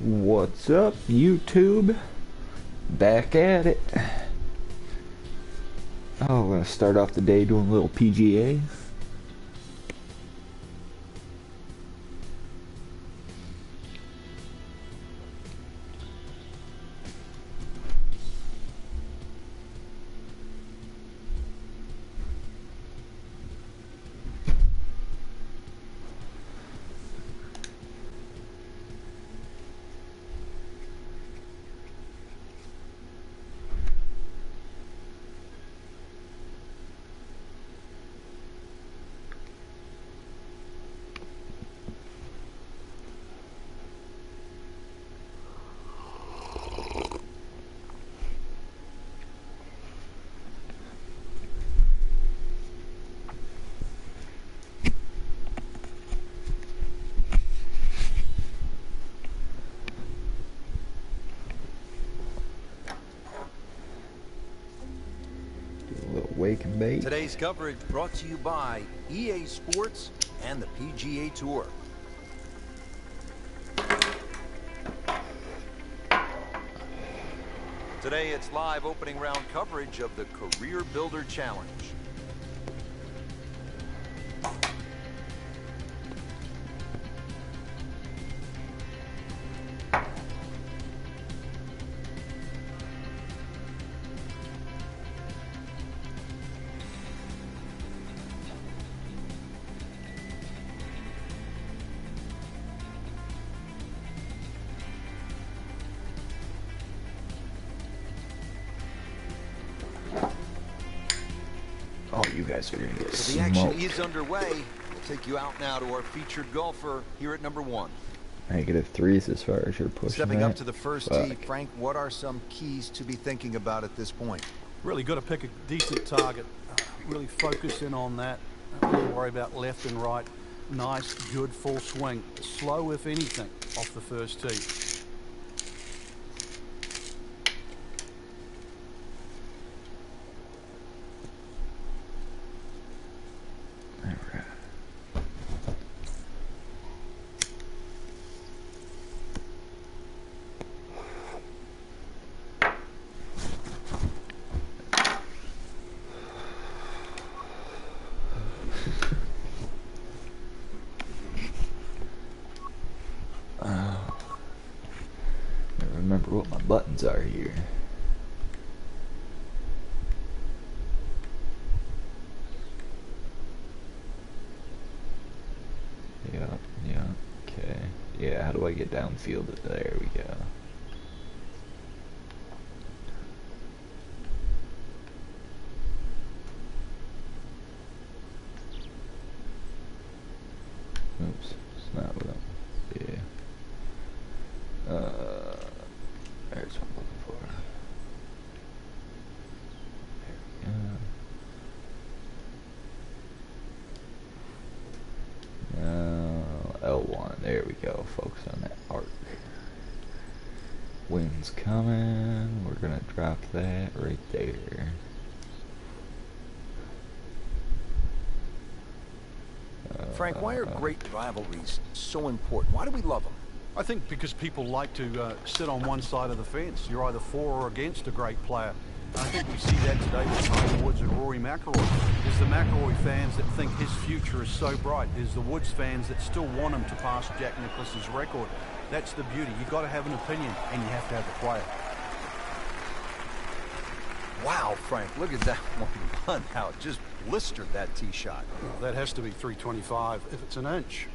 What's up, YouTube? Back at it. Oh, we're gonna start off the day doing a little PGA. Wake and bake. Today's coverage brought to you by EA Sports and the PGA Tour. Today it's live opening round coverage of the Career Builder Challenge. Oh, you guys are gonna get So the action is underway. We'll take you out now to our featured golfer here at number 1. -3s as far as you're pushing. Stepping up to the first tee, Frank, what are some keys to be thinking about at this point? Really got to pick a decent target. Really focus in on that. Don't really worry about left and right. Nice, good full swing. Slow, if anything, off the first tee. Remember what my buttons are here. Yeah, okay. Yeah, how do I get downfield? There we go. Oops, it's not what I'm, yeah. There's what I'm looking for. There we go. L1, there we go. Focus on that arc. Wind's coming. We're gonna drop that right there. Frank, why are great rivalries so important? Why do we love them? I think because people like to sit on one side of the fence. You're either for or against a great player. I think we see that today with Tiger Woods and Rory McIlroy. There's the McIlroy fans that think his future is so bright. There's the Woods fans that still want him to pass Jack Nicklaus's record. That's the beauty. You've got to have an opinion, and you have to have the player. Wow, Frank, look at that one run out. Just blistered that tee shot. Well, that has to be 325 if it's an inch.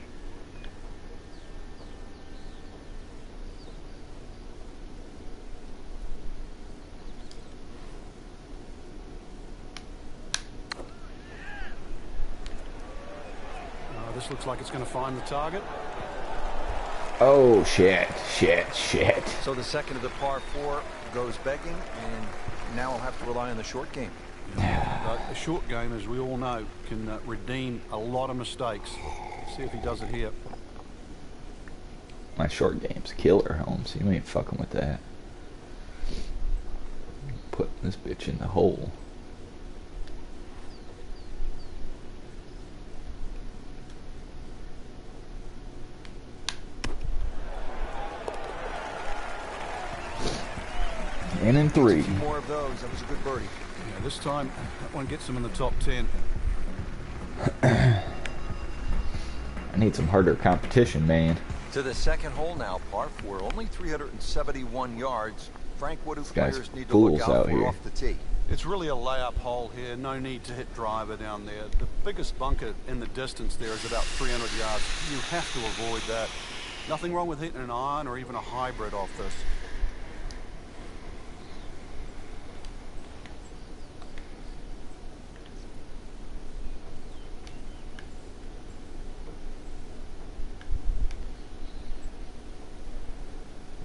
This looks like it's going to find the target. Oh, shit. So the second of the par 4 goes begging, and now we'll have to rely on the short game. The short game, as we all know, can redeem a lot of mistakes. Let's see if he does it here. My short game's killer, Holmes. You ain't fucking with that. Putting this bitch in the hole. And in 3. Two more of those. That was a good birdie. Yeah, this time that one gets him in the top 10. I need some harder competition, man. To the second hole now, par 4. Only 371 yards. Frank, what do players need to look out for off the tee? It's really a layup hole here. No need to hit driver down there. The biggest bunker in the distance there is about 300 yards. You have to avoid that. Nothing wrong with hitting an iron or even a hybrid off this.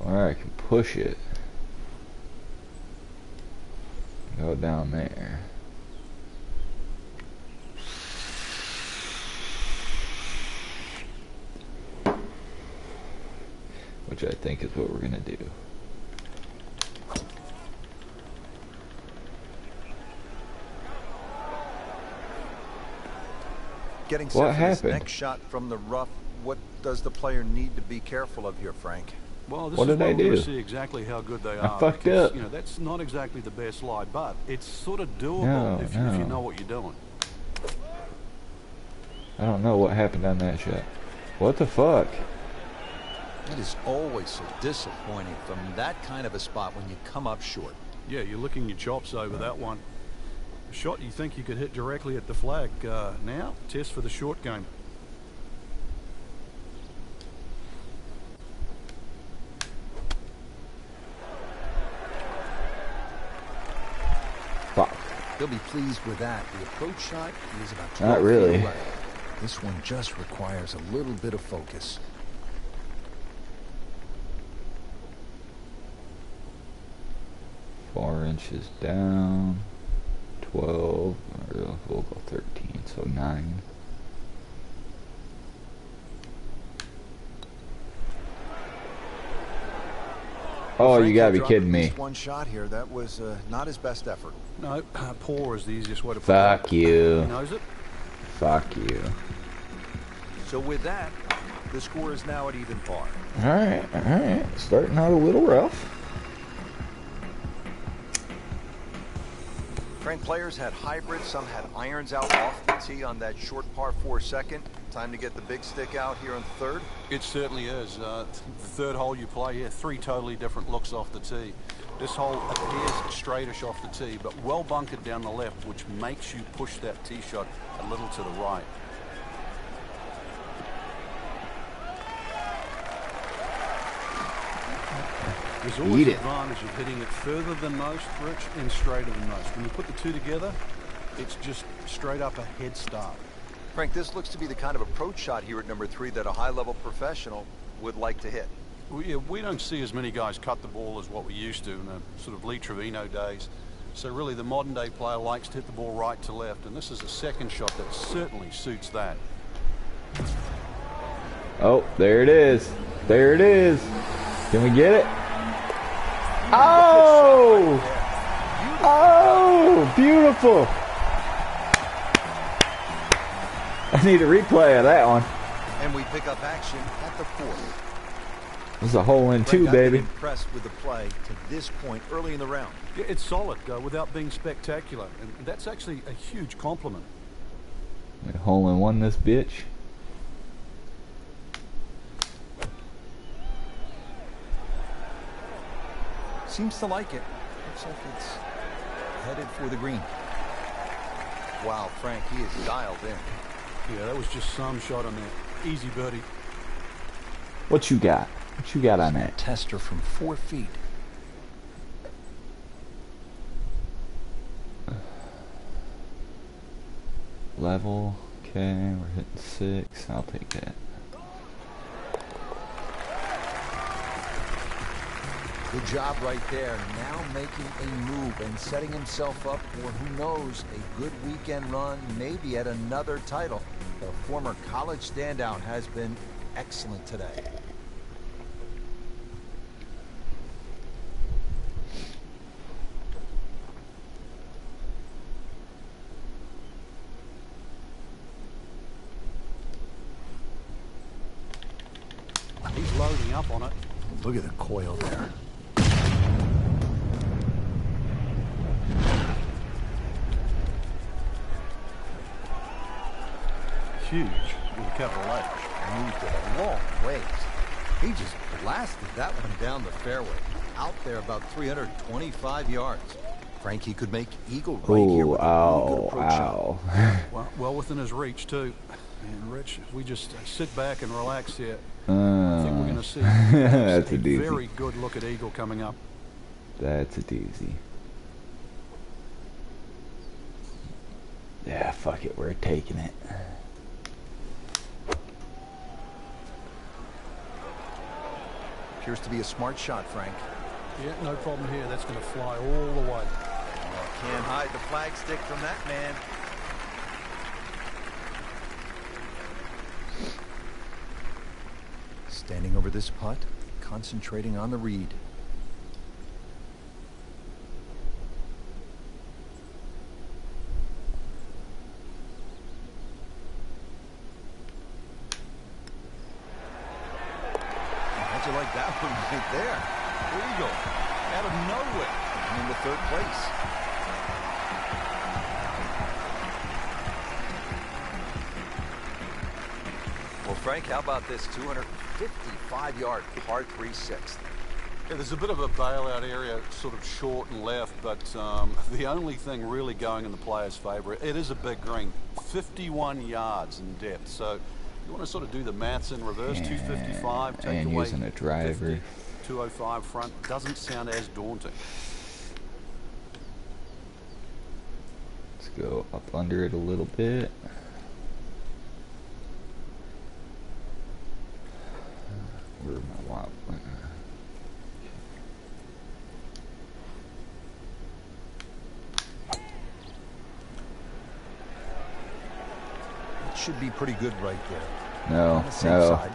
Or I can push it. Go down there. Which I think is what we're gonna do. Getting set for this next shot from the rough. What does the player need to be careful of here, Frank? Well, this what is did I do? To see exactly how good they are. I fucked up. You know, that's not exactly the best lie, but it's sort of doable if you know what you're doing. I don't know what happened on that shot. What the fuck? It is always so disappointing from that kind of a spot when you come up short. Yeah, you're licking your chops over that one. A shot you think you could hit directly at the flag. Now, test for the short game. Fuck. He'll be pleased with that. The approach shot is about 12 Not really. feet away. This one just requires a little bit of focus. Four inches down. 12. Or we'll go 13. So 9. Oh, you gotta be kidding me. One shot here. That was not his best effort. No, poor is the easiest way to put it. Fuck you. He knows it. Fuck you. So with that, the score is now at even par. Alright. Starting out a little rough. Frank, players had hybrids. Some had irons out off the tee on that short par 4 second. Time to get the big stick out here on the third. It certainly is. The third hole you play here, 3 totally different looks off the tee. This hole appears straightish off the tee, but well bunkered down the left, which makes you push that tee shot a little to the right. There's always the advantage of hitting it further than most, Rich, and straighter than most. When you put the two together, it's just straight up a head start. Frank, this looks to be the kind of approach shot here at number 3 that a high-level professional would like to hit. We don't see as many guys cut the ball as what we used to in the sort of Lee Trevino days. So really the modern day player likes to hit the ball right to left, and this is a second shot that certainly suits that. Oh, there it is. There it is. Can we get it? Oh! Oh, beautiful. I need a replay of that one. And we pick up action at the 4th. This is a hole in 2, baby. Impressed with the play to this point early in the round. Yeah, it's solid without being spectacular, and that's actually a huge compliment. Hole in 1 this bitch. Seems to like it. Looks like it's headed for the green. Wow, Frank, he is dialed in. Yeah, that was just some shot on that. Easy birdie. What you got? What you got on that? Tester from 4 feet. Level. Okay, we're hitting 6. I'll take that. Good job right there. Now making a move and setting himself up for, who knows, a good weekend run, maybe at another title. The former college standout has been excellent today. He's loading up on it. Look at the coil there. huge with a capital H. Moved it a long ways. He just blasted that one down the fairway. Out there about 325 yards. Frankie could make eagle right here Ooh, with a really good approach shot. ow. Well within his reach, too. And, Rich, if we just sit back and relax here, I think we're going to see That's a doozy. very good look at eagle coming up. That's a doozy. Yeah, fuck it, we're taking it. Appears to be a smart shot, Frank. Yeah, no problem here. That's going to fly all the way. Can't hide the flagstick from that man. Standing over this putt, concentrating on the read. How'd you like that one right there? Eagle, out of nowhere, and into third place. Well, Frank, how about this 255-yard par 3 sixth? Yeah, there's a bit of a bailout area, sort of short and left, but the only thing really going in the player's favour, it is a big green, 51 yards in depth. So you want to sort of do the maths in reverse, 255, take and away using a driver. 50, 205 front, doesn't sound as daunting. Let's go up under it a little bit. Where's my wallet? It should be pretty good right there. No, On the safe no. side.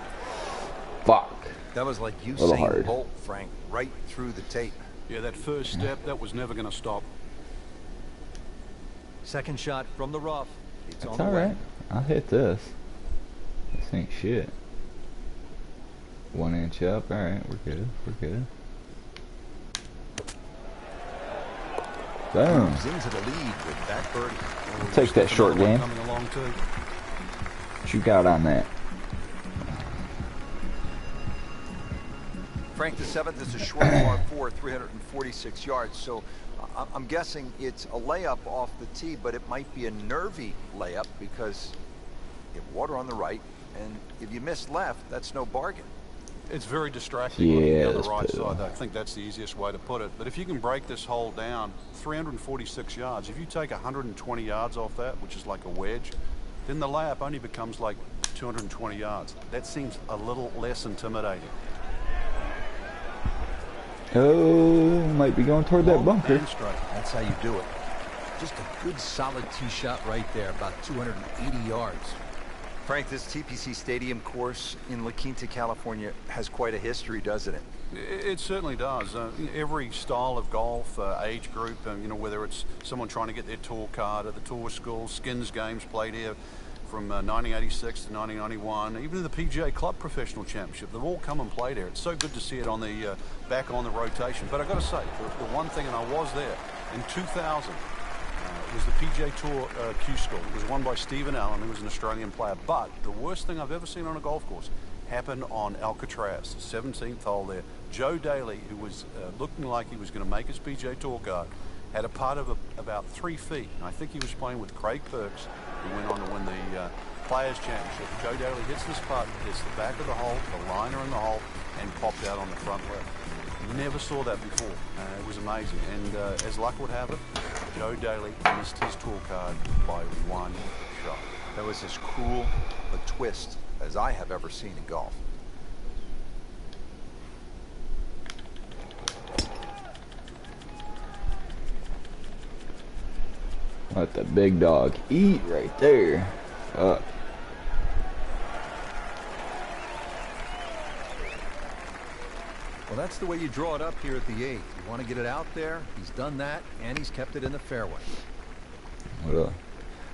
Fuck. That was like Little hard. Usain Bolt, Frank, right through the tape. Yeah, that first step, that was never going to stop. Second shot from the rough. It's That's on the way. alright. I'll hit this. This ain't shit. 1 inch up. Alright, we're good. We're good. Boom. Moves into the lead with that birdie. Take that short Another one game. coming along too. What you got on that? Frank, the seventh is a short par 4, 346 yards. So I'm guessing it's a layup off the tee, but it might be a nervy layup because you have water on the right, and if you miss left, that's no bargain. It's very distracting Yeah, looking down that's the right poo. side. I think that's the easiest way to put it. But if you can break this hole down, 346 yards, if you take 120 yards off that, which is like a wedge, then the layup only becomes like 220 yards. That seems a little less intimidating. Oh, might be going toward that Long bunker. and straight. That's how you do it. Just a good solid tee shot right there, about 280 yards. Frank, this TPC Stadium course in La Quinta, California has quite a history, doesn't it? It certainly does. Every style of golf, age group, you know, whether it's someone trying to get their tour card at the tour school, skins games played here from 1986 to 1991, even the PGA Club Professional Championship, they've all come and played here. It's so good to see it on the back on the rotation. But I've got to say, the one thing, and I was there, in 2000, was the PGA Tour Q School. It was won by Stephen Allen, who was an Australian player. But the worst thing I've ever seen on a golf course happened on Alcatraz, 17th hole there. Joe Daly, who was looking like he was going to make his PGA Tour card, had a putt of about 3 feet. And I think he was playing with Craig Perks, who went on to win the Players Championship. Joe Daly hits this putt, hits the back of the hole, the liner in the hole, and popped out on the front left. Never saw that before. It was amazing. And as luck would have it, Joe Daly missed his tour card by 1 shot. That was as cruel a twist as I have ever seen in golf. Let the big dog eat right there. Fuck. Well, that's the way you draw it up here at the 8th. You want to get it out there. He's done that, and he's kept it in the fairway.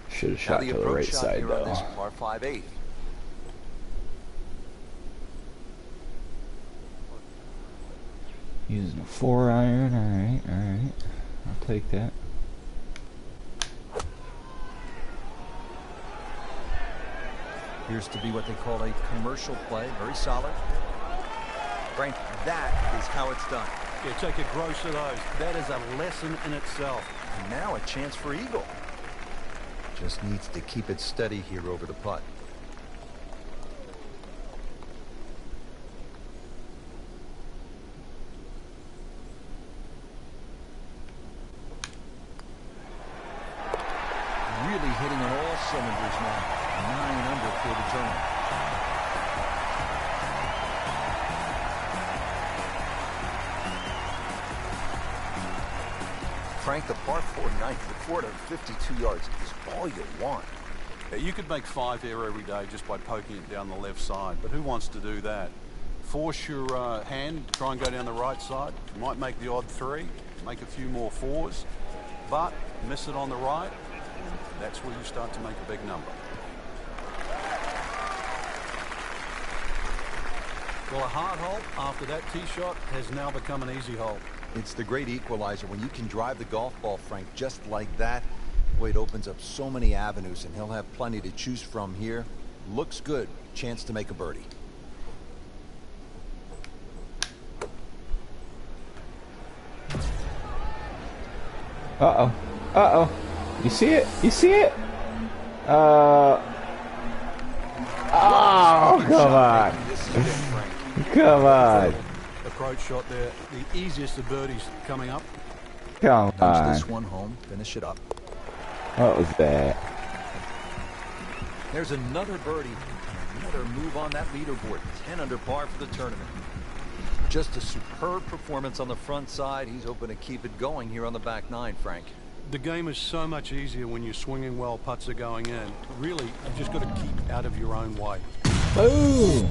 Should have Now shot the to the approach right shot side here on though. this par 5 8. Using a 4-iron. Alright, alright. I'll take that. Appears to be what they call a commercial play. Very solid. Frank, that is how it's done. Yeah, take a gross of those. That is a lesson in itself. And now a chance for eagle. Just needs to keep it steady here over the putt. Really hitting on all cylinders now. 9 under for the tournament. Frank, the par 4 ninth, the 452 yards is all you want. Yeah, you could make 5 here every day just by poking it down the left side, but who wants to do that? Force your hand, try and go down the right side. You might make the odd 3, make a few more 4s, but miss it on the right. That's where you start to make a big number. Well, a hard hole after that tee shot has now become an easy hole. It's the great equalizer. When you can drive the golf ball, Frank, just like that, boy, it opens up so many avenues, and he'll have plenty to choose from here. Looks good. Chance to make a birdie. Uh-oh. Uh-oh. You see it? You see it? Oh, come on. Come on. Approach shot there. The easiest of birdies coming up. Come Punch on. this one home. Finish it up. What was that? There's another birdie. Another move on that leaderboard. 10 under par for the tournament. Just a superb performance on the front side. He's hoping to keep it going here on the back 9, Frank. The game is so much easier when you're swinging well, putts are going in. Really, you've just got to keep out of your own way. Boom.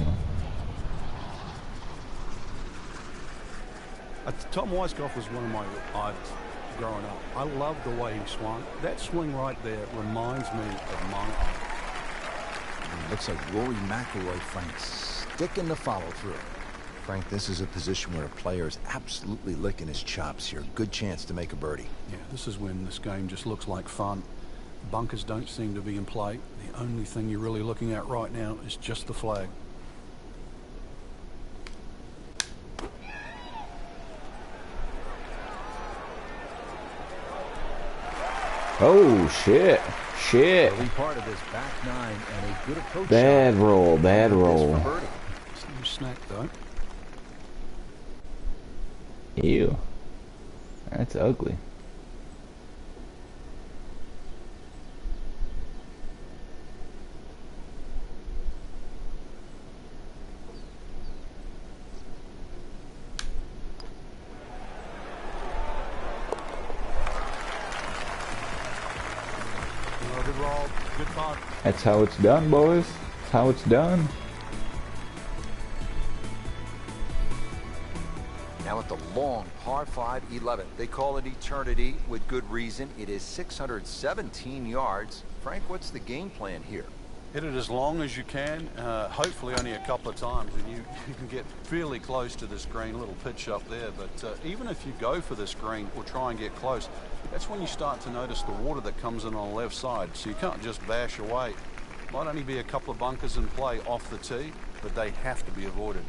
Tom Weiskopf was one of my idols growing up. I loved the way he swung. That swing right there reminds me of my idol. Looks like Rory McIlroy, Frank, sticking the follow through. Frank, this is a position where a player is absolutely licking his chops here. Good chance to make a birdie. Yeah, this is when this game just looks like fun. Bunkers don't seem to be in play. The only thing you're really looking at right now is just the flag. Oh, shit. Shit. Early part of this back 9 and a good approach. Bad shot. roll. Bad roll. This for birdie. Some snack though. Ew. That's ugly. Good roll, good putt. That's how it's done, boys. That's how it's done. Now at the long par 5 11. They call it eternity with good reason. It is 617 yards. Frank, what's the game plan here? Hit it as long as you can, hopefully only a couple of times, and you can get fairly close to this green. A little pitch up there, but even if you go for this green or try and get close, that's when you start to notice the water that comes in on the left side, so you can't just bash away. Might only be a couple of bunkers in play off the tee, but they have to be avoided.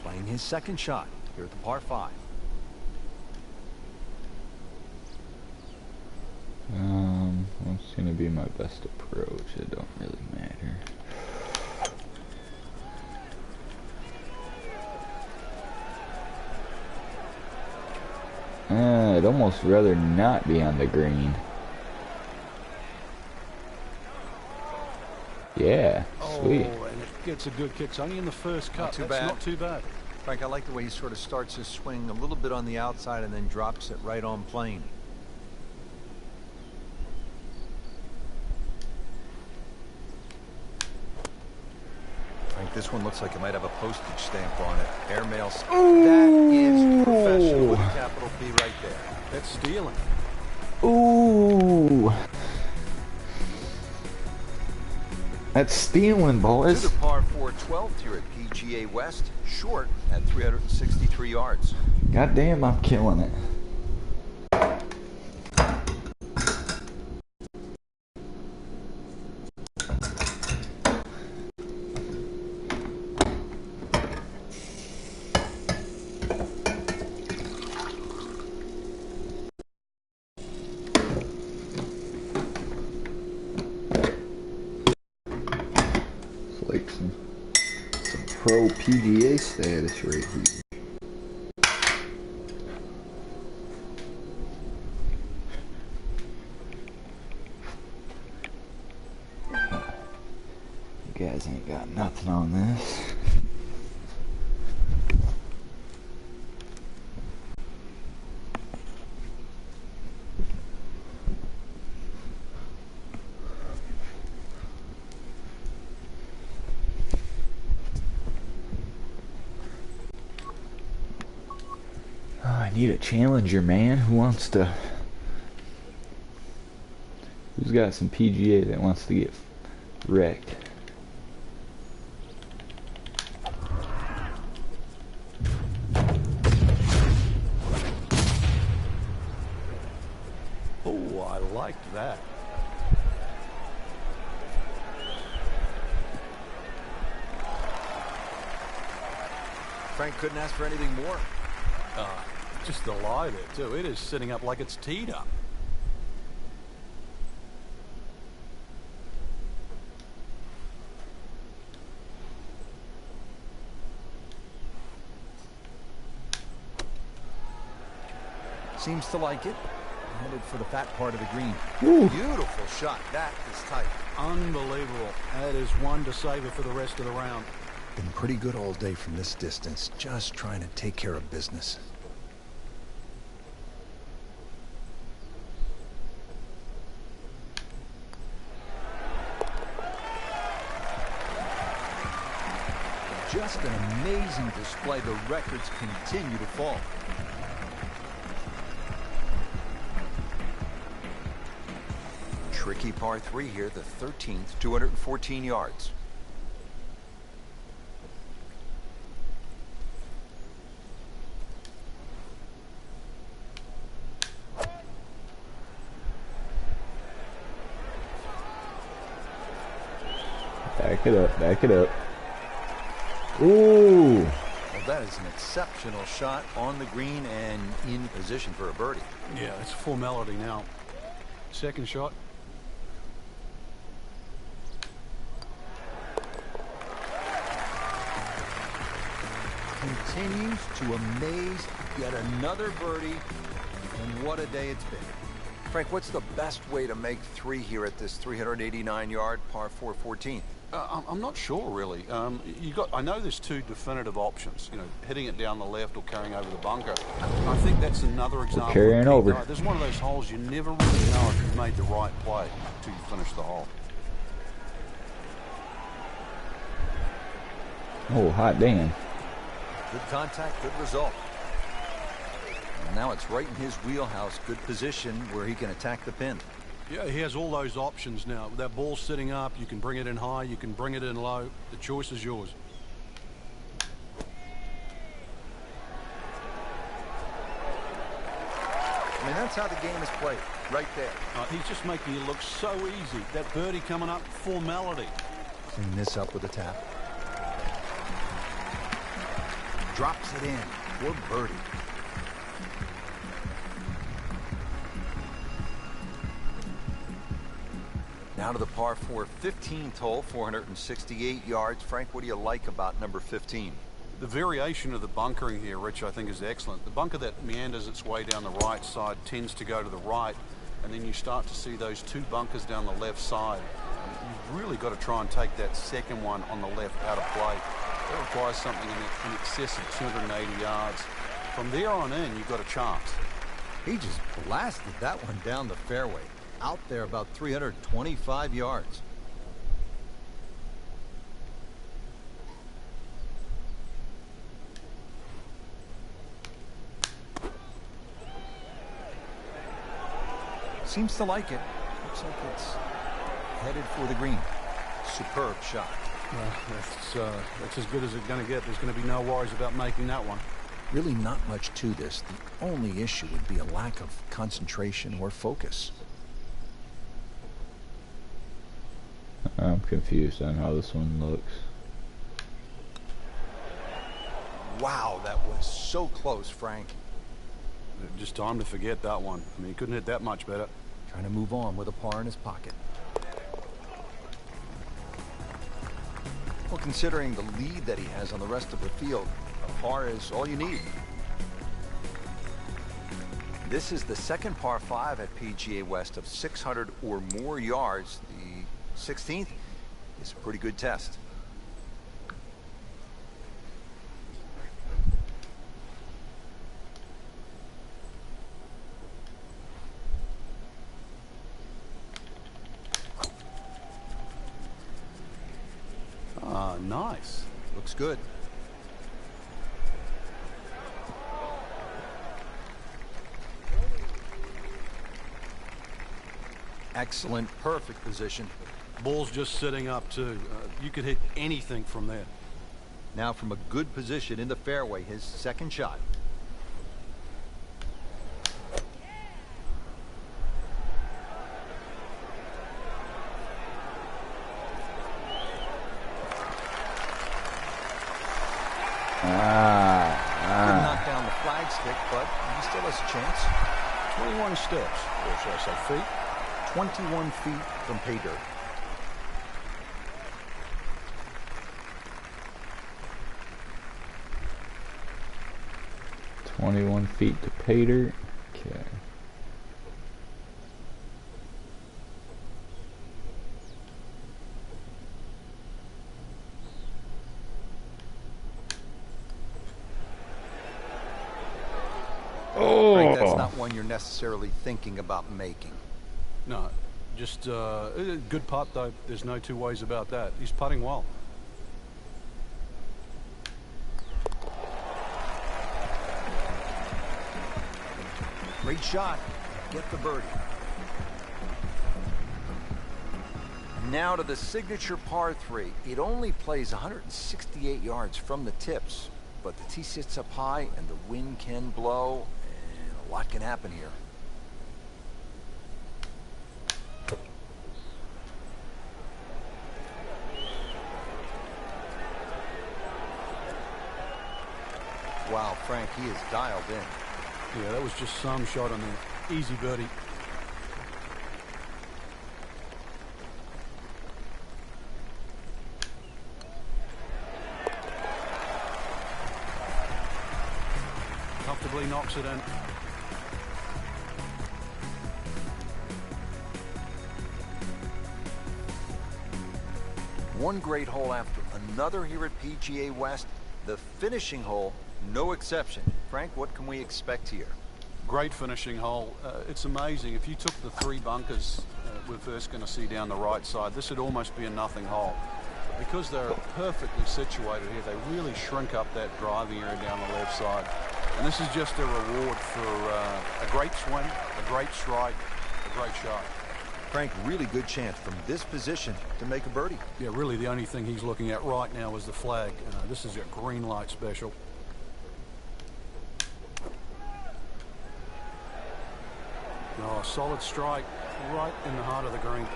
Playing his second shot here at the par 5. What's gonna be my best approach? It don't really matter. I'd almost rather not be on the green. Yeah, sweet. Oh, and it gets a good kick. It's only in the first cut. Not too That's bad. not too bad. Frank, I like the way he sort of starts his swing a little bit on the outside and then drops it right on plane. Frank, this one looks like it might have a postage stamp on it. Airmail. That is professional with a capital P right there. That's stealing. Ooh. That's stealing, To boys. the par 4 12th here at PGA West, short at 363 yards. Goddamn, I'm killing it. some pro PGA status right here. You guys ain't got nothing on this. I need a challenger, man. Who's got some PGA that wants to get wrecked? Oh, I liked that. Frank couldn't ask for anything more. Just the lie there, too. It is sitting up like it's teed up. Seems to like it. Headed for the fat part of the green. Ooh. Beautiful shot. That is tight. Unbelievable. That is one to savor for the rest of the round. Been pretty good all day from this distance. Just trying to take care of business. Just an amazing display. The records continue to fall. Tricky par 3 here, the 13th, 214 yards. Back it up, back it up. Ooh. Well, that is an exceptional shot on the green and in position for a birdie. Yeah, it's a formality now. Second shot. Continues to amaze. Yet another birdie. And what a day it's been. Frank, what's the best way to make 3 here at this 389-yard par 4 14th? I'm not sure, really. I know there's 2 definitive options. You know, hitting it down the left or carrying over the bunker. And I think that's another example. Carrying over. There's one of those holes you never really know if you've made the right play until you finish the hole. Oh, hot damn. Good contact, good result. And now it's right in his wheelhouse. Good position where he can attack the pin. Yeah, he has all those options now. With that ball sitting up, you can bring it in high, you can bring it in low. The choice is yours. I mean, that's how the game is played, right there. He's just making it look so easy. That birdie coming up, formality. Clean this up with a tap. Drops it in for birdie. Now to the par 4 15th hole, 468 yards. Frank, what do you like about number 15? The variation of the bunkering here, Rich, I think is excellent. The bunker that meanders its way down the right side tends to go to the right, and then you start to see those 2 bunkers down the left side. You've really got to try and take that second one on the left out of play. That requires something in excess of 280 yards. From there on in, you've got a chance. He just blasted that one down the fairway. Out there about 325 yards. Seems to like it. Looks like it's headed for the green. Superb shot. That's as good as it's going to get. There's going to be no worries about making that one. Really not much to this. The only issue would be a lack of concentration or focus. I'm confused on how this one looks. Wow, that was so close, Frank. Just time to forget that one. I mean, he couldn't hit that much better. Trying to move on with a par in his pocket. Well, considering the lead that he has on the rest of the field, a par is all you need. This is the second par 5 at PGA West of 600 or more yards. The 16th is a pretty good test. Ah, nice. Looks good. Excellent, perfect position. Ball's just sitting up too. You could hit anything from there. Now from a good position in the fairway, his second shot. Didn't knock down the flagstick, but he still has a chance. 21 steps, or should I say feet? 21 feet from pay dirt. $21 feet to pay dirt. Okay. Frank, that's not one you're necessarily thinking about making. No, just a good putt though. There's no two ways about that. He's putting well. Great shot. Get the birdie. Now to the signature par 3. It only plays 168 yards from the tips, but the tee sits up high and the wind can blow, and a lot can happen here. Wow, Frank, he is dialed in. Yeah, that was just some shot on there. Easy birdie. Comfortably knocks it in. One great hole after another here at PGA West. The finishing hole, no exception. Frank, what can we expect here? Great finishing hole. It's amazing. If you took the 3 bunkers we're first going to see down the right side, this would almost be a nothing hole. But because they're perfectly situated here, they really shrink up that driving area down the left side. And this is just a reward for a great swing, a great strike, a great shot. Frank, really good chance from this position to make a birdie. Yeah, really the only thing he's looking at right now is the flag. This is a green light special. Oh, solid strike right in the heart of the green.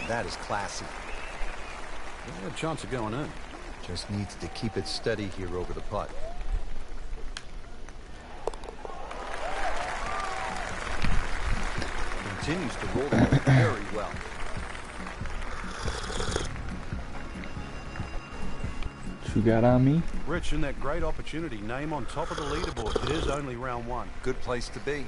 That is classy. Yeah, a chance of going in. Just needs to keep it steady here over the putt. Continues to roll the ball very well. What you got on me? Rich, in that great opportunity, name on top of the leaderboard. It is only round 1. Good place to be.